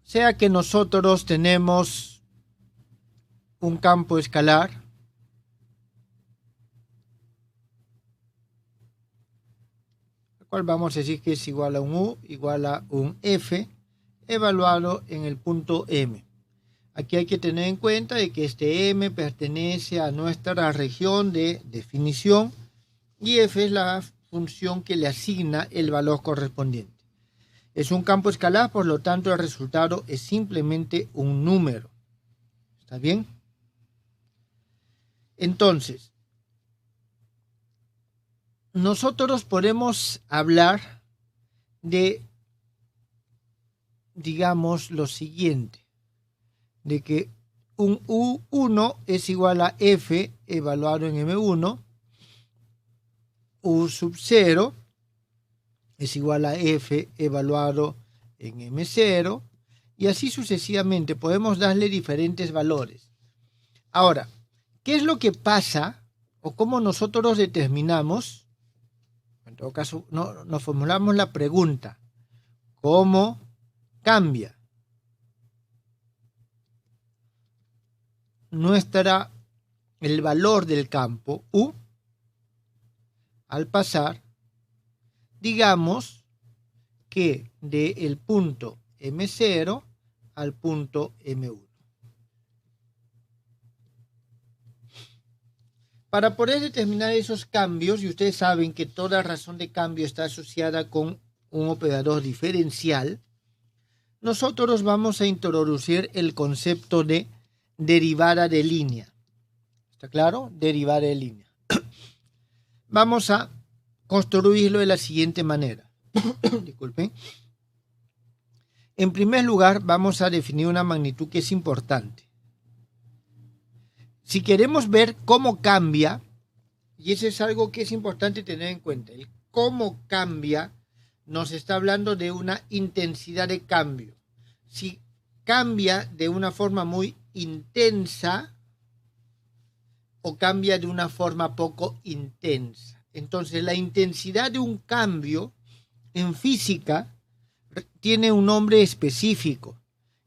sea que nosotros tenemos un campo escalar el cual vamos a decir que es igual a un U igual a un F evaluado en el punto M. Aquí hay que tener en cuenta de que este M pertenece a nuestra región de definición y F es la función que le asigna el valor correspondiente. Es un campo escalar, por lo tanto el resultado es simplemente un número. ¿Está bien? Entonces, nosotros podemos hablar de, digamos, lo siguiente, de que un U1 es igual a F evaluado en M1, U sub 0 es igual a F evaluado en M0, y así sucesivamente podemos darle diferentes valores. Ahora, ¿qué es lo que pasa o cómo nosotros determinamos? En todo caso, nos formulamos la pregunta, ¿cómo cambia el valor del campo U al pasar, digamos, que del punto M0 al punto M1? Para poder determinar esos cambios, y ustedes saben que toda razón de cambio está asociada con un operador diferencial, nosotros vamos a introducir el concepto de derivada de línea. ¿Está claro? Derivada de línea. Vamos a construirlo de la siguiente manera. Disculpen. En primer lugar, vamos a definir una magnitud que es importante. Si queremos ver cómo cambia, y eso es algo que es importante tener en cuenta, el cómo cambia nos está hablando de una intensidad de cambio. Si cambia de una forma muy intensa o cambia de una forma poco intensa. Entonces, la intensidad de un cambio en física tiene un nombre específico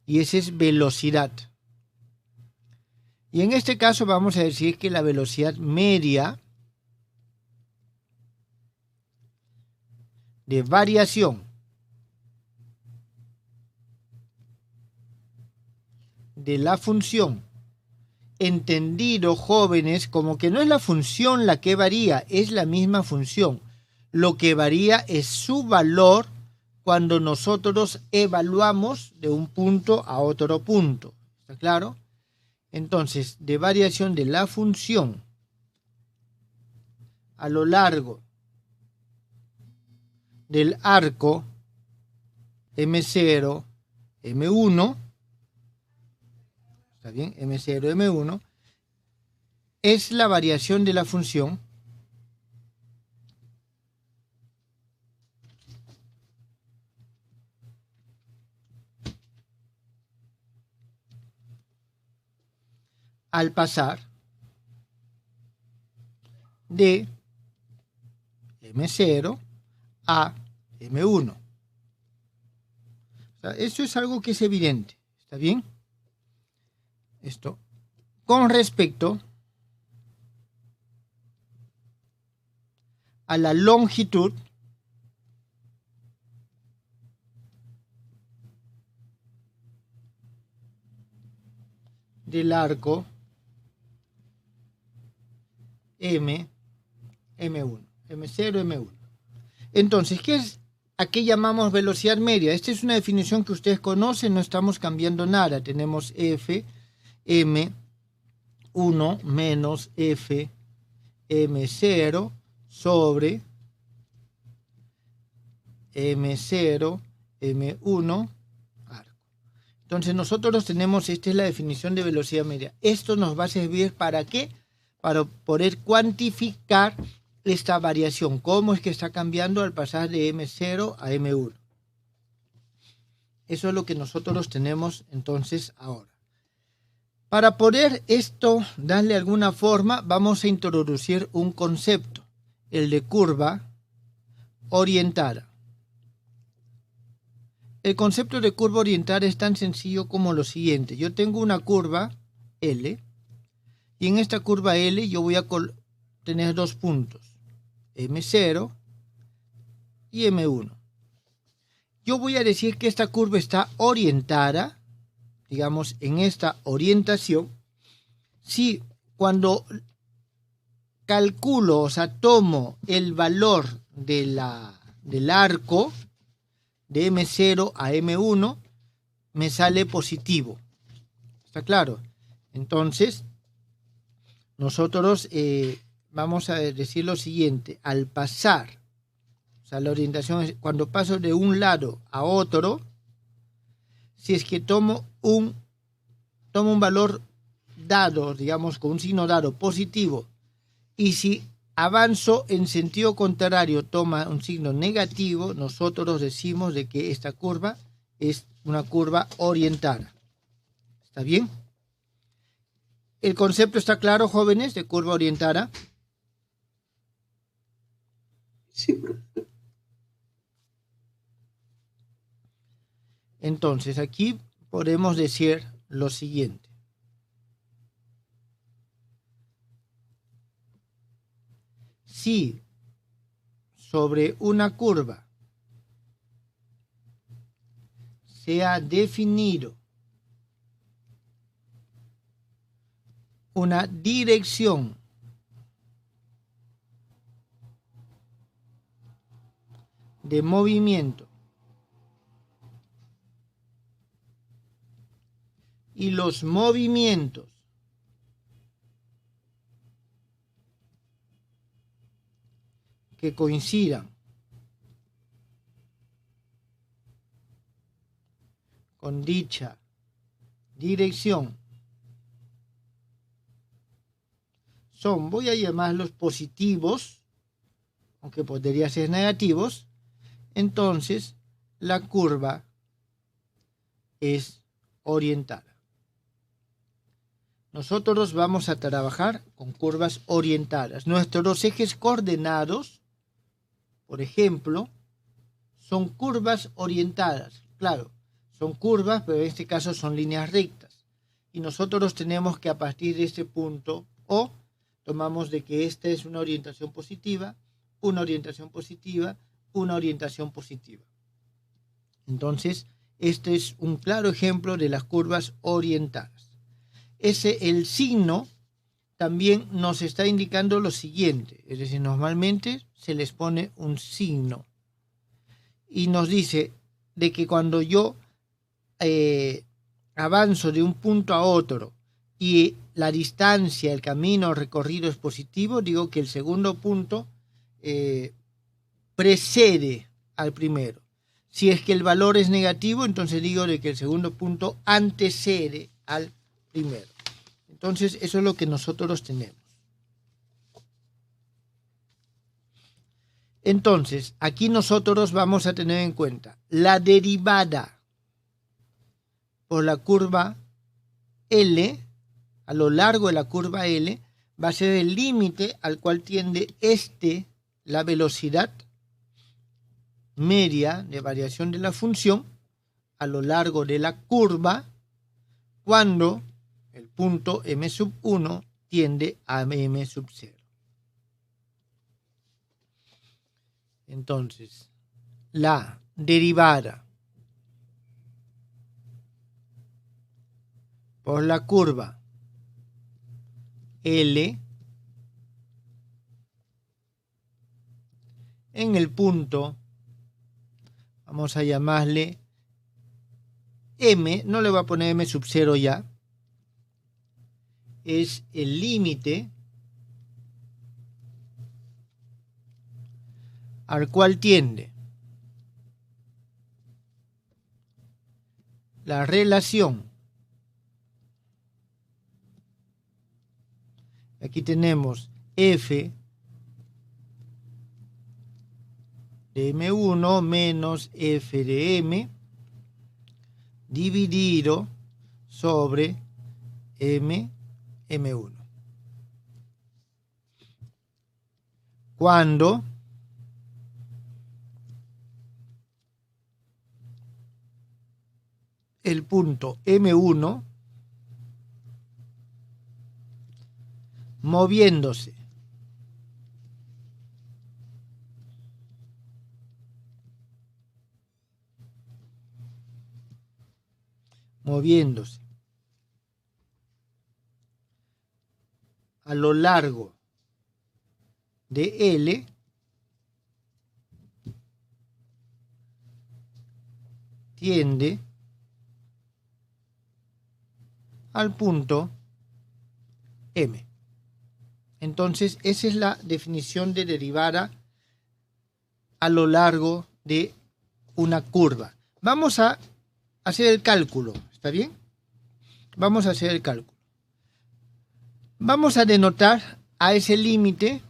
y ese es velocidad. Y en este caso vamos a decir que la velocidad media de variación de la función, entendido, jóvenes, como que no es la función la que varía, es la misma función. Lo que varía es su valor cuando nosotros evaluamos de un punto a otro punto. ¿Está claro? Entonces, de variación de la función a lo largo del arco M0, M1, ¿está bien? M0, M1, es la variación de la función al pasar de M0 a M1. O sea, eso es algo que es evidente, ¿está bien? Esto con respecto a la longitud del arco M1, M0, M1. Entonces, ¿qué es a qué llamamos velocidad media? Esta es una definición que ustedes conocen, no estamos cambiando nada. Tenemos F, M1 menos F, M0 sobre M0, M1, arco. Entonces nosotros tenemos, esta es la definición de velocidad media. Esto nos va a servir ¿para qué? Para poder cuantificar esta variación, cómo es que está cambiando al pasar de M0 a M1. Eso es lo que nosotros tenemos entonces ahora. Para poder esto darle alguna forma, vamos a introducir un concepto, el de curva orientada. el concepto de curva orientada es tan sencillo como lo siguiente. Yo tengo una curva L y en esta curva L yo voy a tener dos puntos, M0 y M1. Yo voy a decir que esta curva está orientada, digamos, en esta orientación, si cuando calculo, o sea, tomo el valor del arco de M0 a M1, me sale positivo. ¿Está claro? Entonces, nosotros vamos a decir lo siguiente. Al pasar, o sea, la orientación es cuando paso de un lado a otro, si es que tomo un valor dado, digamos, con un signo dado positivo, y si avanzo en sentido contrario toma un signo negativo, nosotros decimos de que esta curva es una curva orientada. ¿Está bien? ¿El concepto está claro, jóvenes, de curva orientada? Sí. Entonces, aquí podemos decir lo siguiente. Si sobre una curva se ha definido una dirección de movimiento y los movimientos que coincidan con dicha dirección son, voy a llamarlos positivos, aunque podría ser negativos, entonces la curva es orientada. Nosotros vamos a trabajar con curvas orientadas. Nuestros ejes coordenados, por ejemplo, son curvas orientadas. Claro, son curvas, pero en este caso son líneas rectas. Y nosotros tenemos que a partir de este punto O, tomamos de que esta es una orientación positiva, una orientación positiva, una orientación positiva. Entonces, este es un claro ejemplo de las curvas orientadas. El signo también nos está indicando lo siguiente, es decir, normalmente se les pone un signo y nos dice de que cuando yo avanzo de un punto a otro y la distancia, el camino recorrido es positivo, digo que el segundo punto precede al primero. Si es que el valor es negativo, entonces digo de que el segundo punto antecede al primero. Entonces, eso es lo que nosotros tenemos. Entonces, aquí nosotros vamos a tener en cuenta la derivada por la curva L, a lo largo de la curva L, va a ser el límite al cual tiende la velocidad media de variación de la función a lo largo de la curva cuando el punto M1 tiende a M0. Entonces, la derivada por la curva L en el punto, vamos a llamarle M, no le voy a poner M0 ya, es el límite al cual tiende la relación. Aquí tenemos F de M1 menos F de M dividido sobre M1. Cuando el punto M1 moviéndose a lo largo de L tiende al punto M. Entonces, esa es la definición de derivada a lo largo de una curva. Vamos a hacer el cálculo, ¿está bien? Vamos a hacer el cálculo. Vamos a denotar a ese límite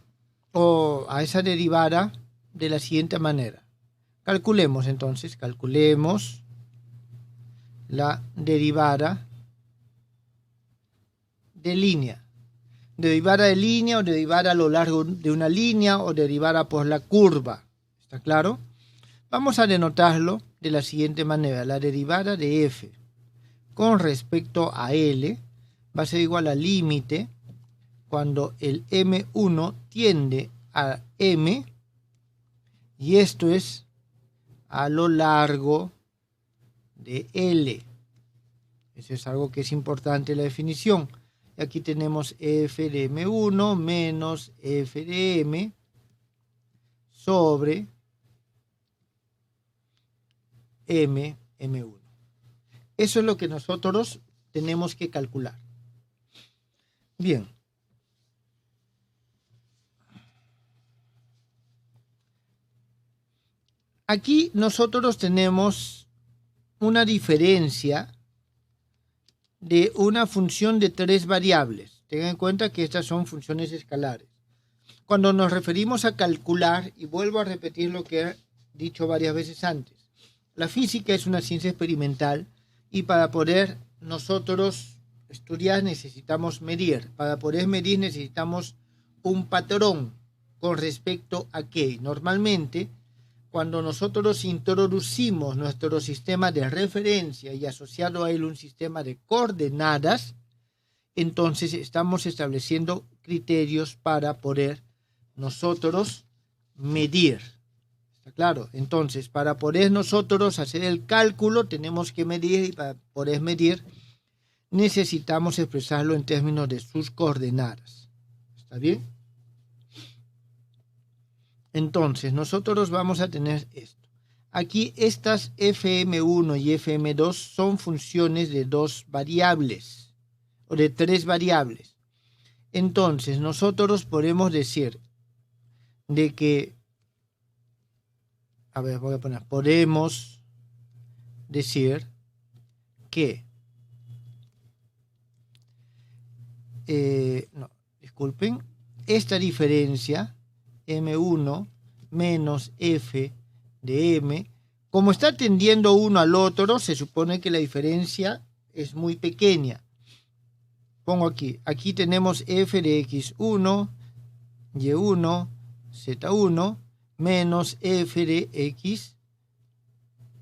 o a esa derivada de la siguiente manera. Calculemos entonces, calculemos la derivada de línea. Derivada de línea o derivada a lo largo de una línea o derivada por la curva. ¿Está claro? Vamos a denotarlo de la siguiente manera. La derivada de f con respecto a L va a ser igual al límite cuando el M1 tiende a M, y esto es a lo largo de L. Eso es algo que es importante en la definición. Y aquí tenemos f de M1 menos f de M sobre M1. Eso es lo que nosotros tenemos que calcular. Bien. Aquí nosotros tenemos una diferencia de una función de 3 variables. Tengan en cuenta que estas son funciones escalares. Cuando nos referimos a calcular, y vuelvo a repetir lo que he dicho varias veces antes, la física es una ciencia experimental y para poder nosotros estudiar necesitamos medir. Para poder medir necesitamos un patrón con respecto a qué. Normalmente, cuando nosotros introducimos nuestro sistema de referencia y asociado a él un sistema de coordenadas, entonces estamos estableciendo criterios para poder nosotros medir. ¿Está claro? Entonces, para poder nosotros hacer el cálculo, tenemos que medir, y para poder medir necesitamos expresarlo en términos de sus coordenadas. ¿Está bien? Entonces, nosotros vamos a tener esto. Aquí estas fm1 y fm2 son funciones de 2 variables o de 3 variables. Entonces, nosotros podemos decir de que, a ver, voy a poner, podemos decir que, disculpen, esta diferencia M1 menos F de M, como está tendiendo uno al otro, se supone que la diferencia es muy pequeña. Pongo aquí tenemos F de X1, Y1, Z1, menos F de X,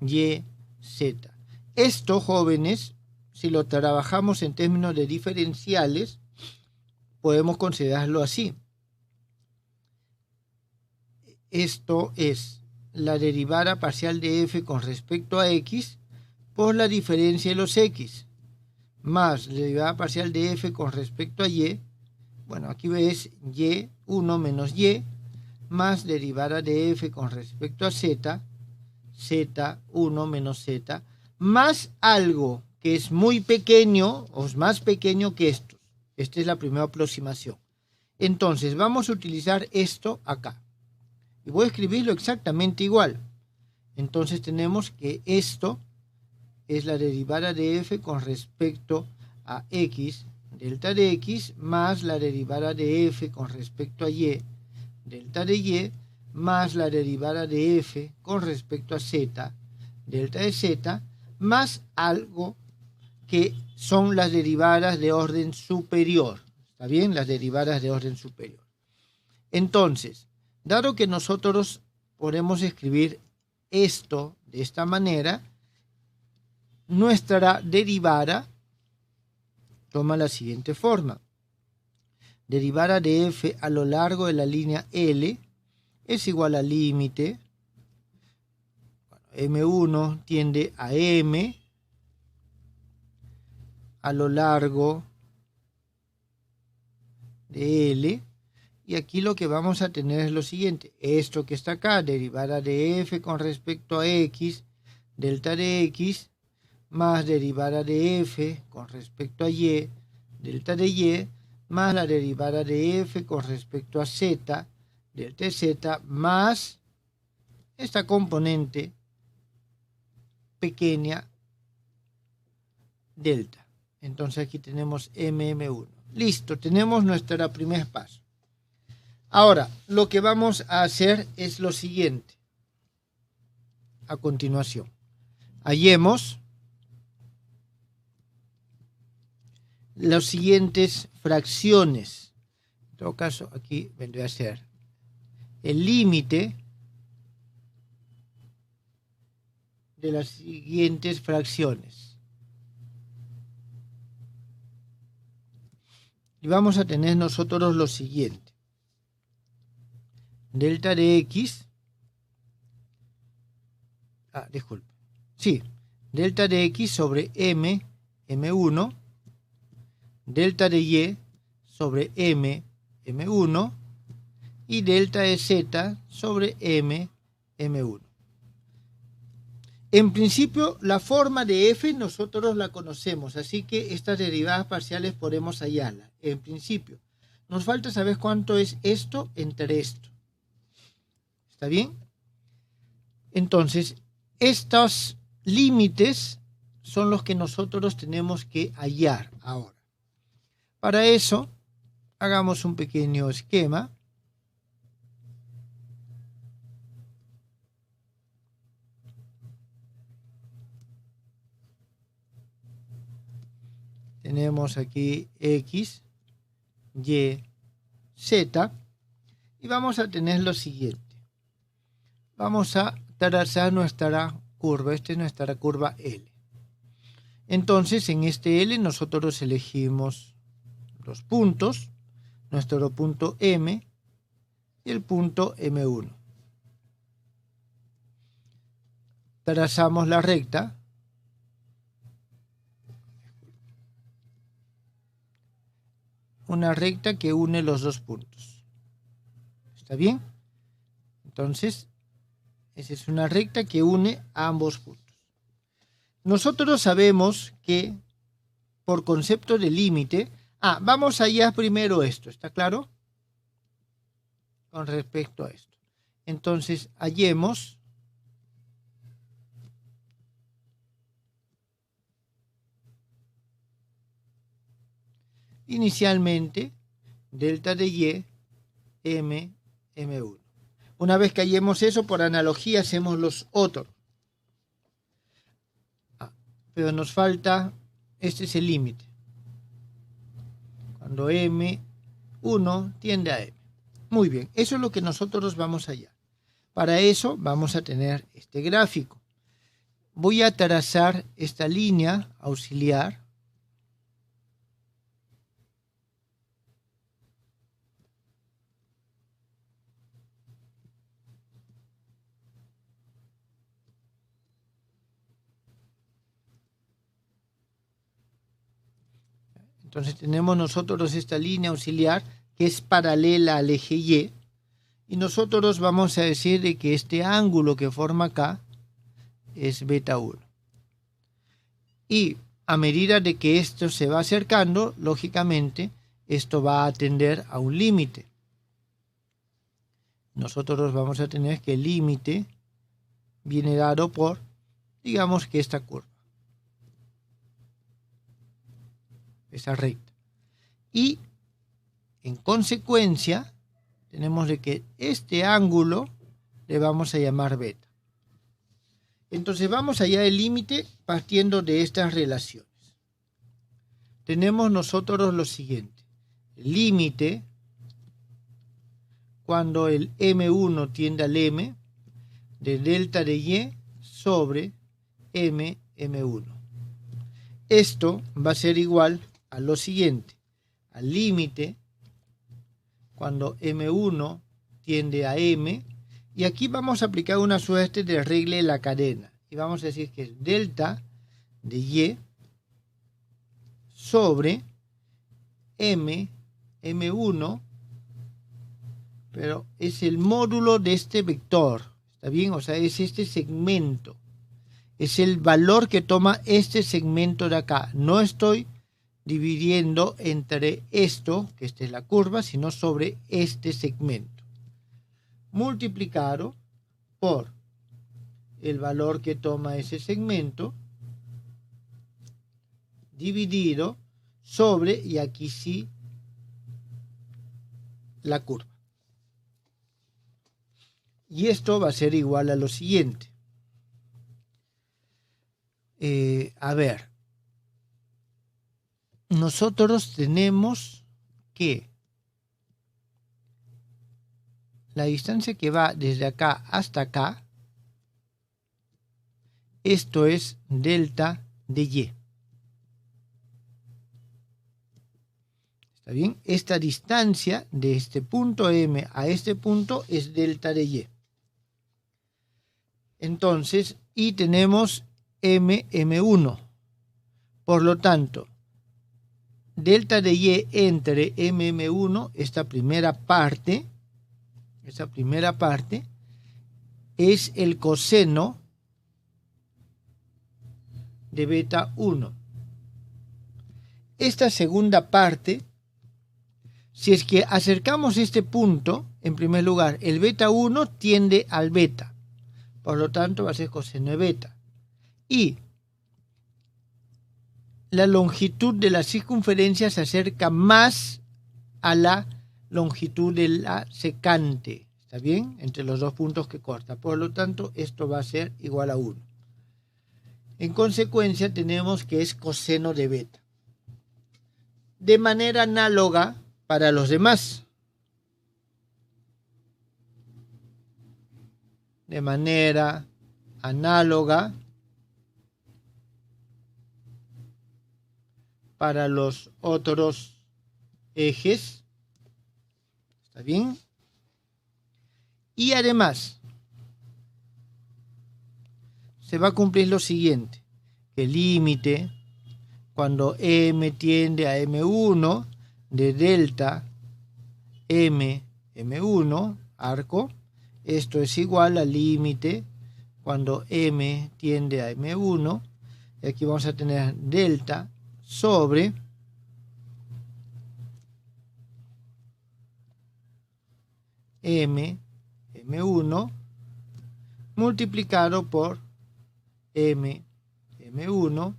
Y, Z. Esto, jóvenes, si lo trabajamos en términos de diferenciales, podemos considerarlo así. Esto es la derivada parcial de f con respecto a x por la diferencia de los x, más la derivada parcial de f con respecto a y, bueno, aquí ves y1 menos y, más derivada de f con respecto a z, z1 menos z, más algo que es muy pequeño o es más pequeño que estos. Esta es la primera aproximación. Entonces, vamos a utilizar esto acá. Y voy a escribirlo exactamente igual. Entonces tenemos que esto es la derivada de f con respecto a x, delta de x, más la derivada de f con respecto a y, delta de y, más la derivada de f con respecto a z, delta de z, más algo que son las derivadas de orden superior. ¿Está bien? Las derivadas de orden superior. Entonces, dado que nosotros podemos escribir esto de esta manera, nuestra derivada toma la siguiente forma. Derivada de f a lo largo de la línea L es igual al límite. M1 tiende a M a lo largo de L. Y aquí lo que vamos a tener es lo siguiente. Esto que está acá, derivada de f con respecto a x, delta de x, más derivada de f con respecto a y, delta de y, más la derivada de f con respecto a z, delta de z, más esta componente pequeña delta. Entonces aquí tenemos MM1. Listo, tenemos nuestro primer paso. Ahora, lo que vamos a hacer es lo siguiente. A continuación, hallemos las siguientes fracciones. En todo caso, aquí vendría a ser el límite de las siguientes fracciones. Y vamos a tener nosotros lo siguiente. Delta de x, delta de x sobre m, m1, delta de y sobre m, m1, y delta de z sobre m, m1. En principio, la forma de f nosotros la conocemos, así que estas derivadas parciales podemos hallarlas. En principio, nos falta saber cuánto es esto entre esto. ¿Está bien? Entonces, estos límites son los que nosotros tenemos que hallar ahora. Para eso, hagamos un pequeño esquema. Tenemos aquí x, y, z, y vamos a tener lo siguiente. Vamos a trazar nuestra curva. Esta es nuestra curva L. Entonces, en este L nosotros elegimos los puntos, nuestro punto M y el punto M1. Trazamos la recta. Una recta que une los dos puntos. ¿Está bien? Entonces, esa es una recta que une a ambos puntos. Nosotros sabemos que por concepto de límite, vamos allá primero esto, ¿está claro? Con respecto a esto. Entonces, hallemos inicialmente delta de y, m, m1. Una vez que hallemos eso, por analogía hacemos los otros. Pero nos falta, este es el límite. Cuando M1 tiende a M. Muy bien, eso es lo que nosotros vamos a hallar. Para eso vamos a tener este gráfico. Voy a trazar esta línea auxiliar. Entonces tenemos nosotros esta línea auxiliar que es paralela al eje Y. Y nosotros vamos a decir de que este ángulo que forma acá es beta 1. Y a medida de que esto se va acercando, lógicamente, esto va a tender a un límite. Nosotros vamos a tener que el límite viene dado por, digamos que esta curva. Esa recta. Y en consecuencia tenemos de que este ángulo le vamos a llamar beta. Entonces vamos allá del límite partiendo de estas relaciones. Tenemos nosotros lo siguiente. El límite cuando el M1 tiende al M de delta de Y sobre M, M1. esto va a ser igual a lo siguiente, al límite cuando M1 tiende a M, y aquí vamos a aplicar una suerte de regla de la cadena, y vamos a decir que es delta de Y sobre M1, pero es el módulo de este vector, ¿está bien? O sea, es este segmento, es el valor que toma este segmento de acá. No estoy dividiendo entre esto, que esta es la curva, sino sobre este segmento, multiplicado por el valor que toma ese segmento, dividido sobre, y aquí sí, la curva. Y esto va a ser igual a lo siguiente. A ver, nosotros tenemos que la distancia que va desde acá hasta acá, esto es delta de Y. ¿Está bien? Esta distancia de este punto M a este punto es delta de Y. Entonces, y tenemos M1. Por lo tanto, delta de Y entre M1, esta primera parte, es el coseno de beta 1. Esta segunda parte, si es que acercamos este punto, en primer lugar, el beta 1 tiende al beta. Por lo tanto, va a ser coseno de beta. Y la longitud de la circunferencia se acerca más a la longitud de la secante. ¿Está bien? Entre los dos puntos que corta. Por lo tanto, esto va a ser igual a 1. En consecuencia, tenemos que es coseno de beta. De manera análoga para los demás. De manera análoga para los otros ejes. ¿Está bien? Y además, se va a cumplir lo siguiente, que el límite, cuando M tiende a M1, de delta M1, arco, esto es igual al límite cuando M tiende a M1, y aquí vamos a tener delta sobre M1 multiplicado por M1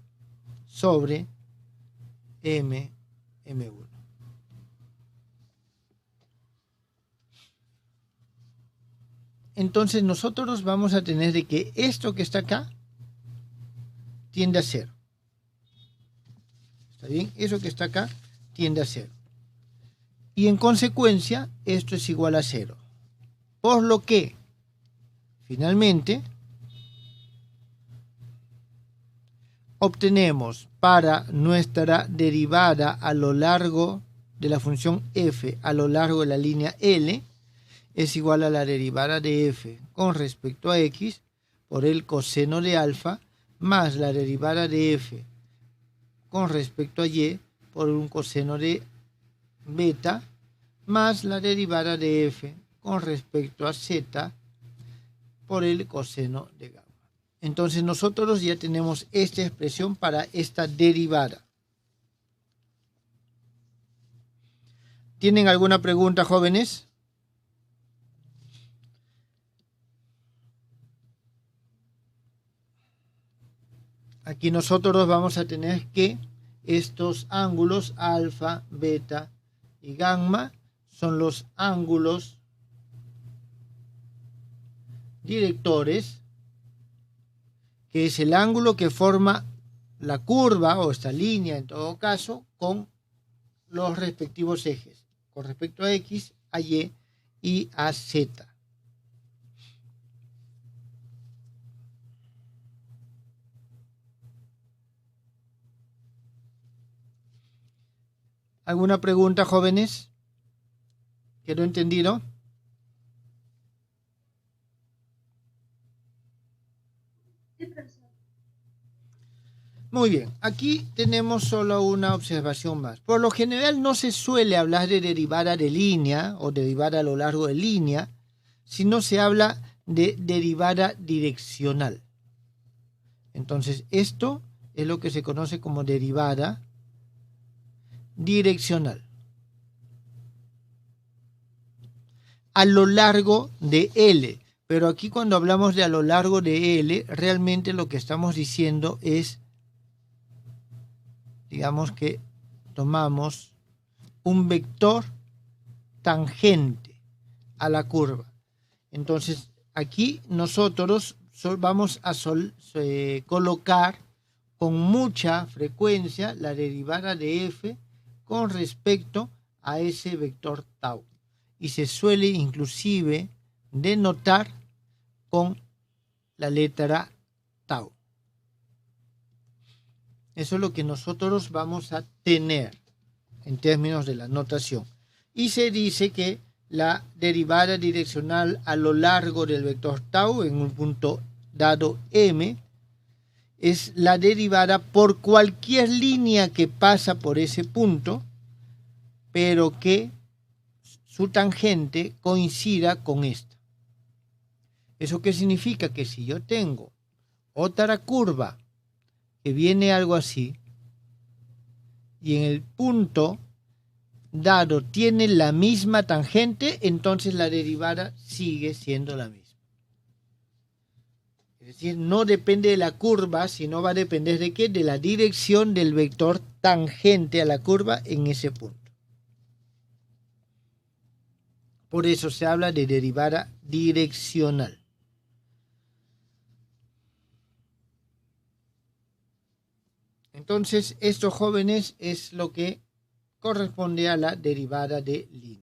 sobre M1. Entonces nosotros vamos a tener de que esto que está acá tiende a 0. ¿Está bien? Eso que está acá tiende a 0. Y en consecuencia, esto es igual a 0. Por lo que, finalmente, obtenemos para nuestra derivada a lo largo de la función f a lo largo de la línea L, es igual a la derivada de f con respecto a x por el coseno de alfa más la derivada de f con respecto a y por un coseno de beta más la derivada de f con respecto a z por el coseno de gamma. Entonces nosotros ya tenemos esta expresión para esta derivada. ¿Tienen alguna pregunta, jóvenes? Aquí nosotros vamos a tener que estos ángulos alfa, beta y gamma son los ángulos directores, que es el ángulo que forma la curva o esta línea en todo caso con los respectivos ejes, con respecto a X, a Y y a Z. ¿Alguna pregunta, jóvenes? ¿Que no he entendido? Muy bien, aquí tenemos solo una observación más. Por lo general no se suele hablar de derivada de línea o derivada a lo largo de línea, sino se habla de derivada direccional. Entonces, esto es lo que se conoce como derivada direccional. A lo largo de L. Pero aquí cuando hablamos de a lo largo de L, realmente lo que estamos diciendo es, digamos que tomamos un vector tangente a la curva. Entonces, aquí nosotros vamos a colocar con mucha frecuencia la derivada de f con respecto a ese vector tau. Y se suele inclusive denotar con la letra tau. Eso es lo que nosotros vamos a tener en términos de la notación. Y se dice que la derivada direccional a lo largo del vector tau en un punto dado M es la derivada por cualquier línea que pasa por ese punto, pero que su tangente coincida con esta. ¿Eso qué significa? Que si yo tengo otra curva que viene algo así, y en el punto dado tiene la misma tangente, entonces la derivada sigue siendo la misma. Es decir, no depende de la curva, sino va a depender de qué, de la dirección del vector tangente a la curva en ese punto. Por eso se habla de derivada direccional. Entonces, estos jóvenes es lo que corresponde a la derivada de línea.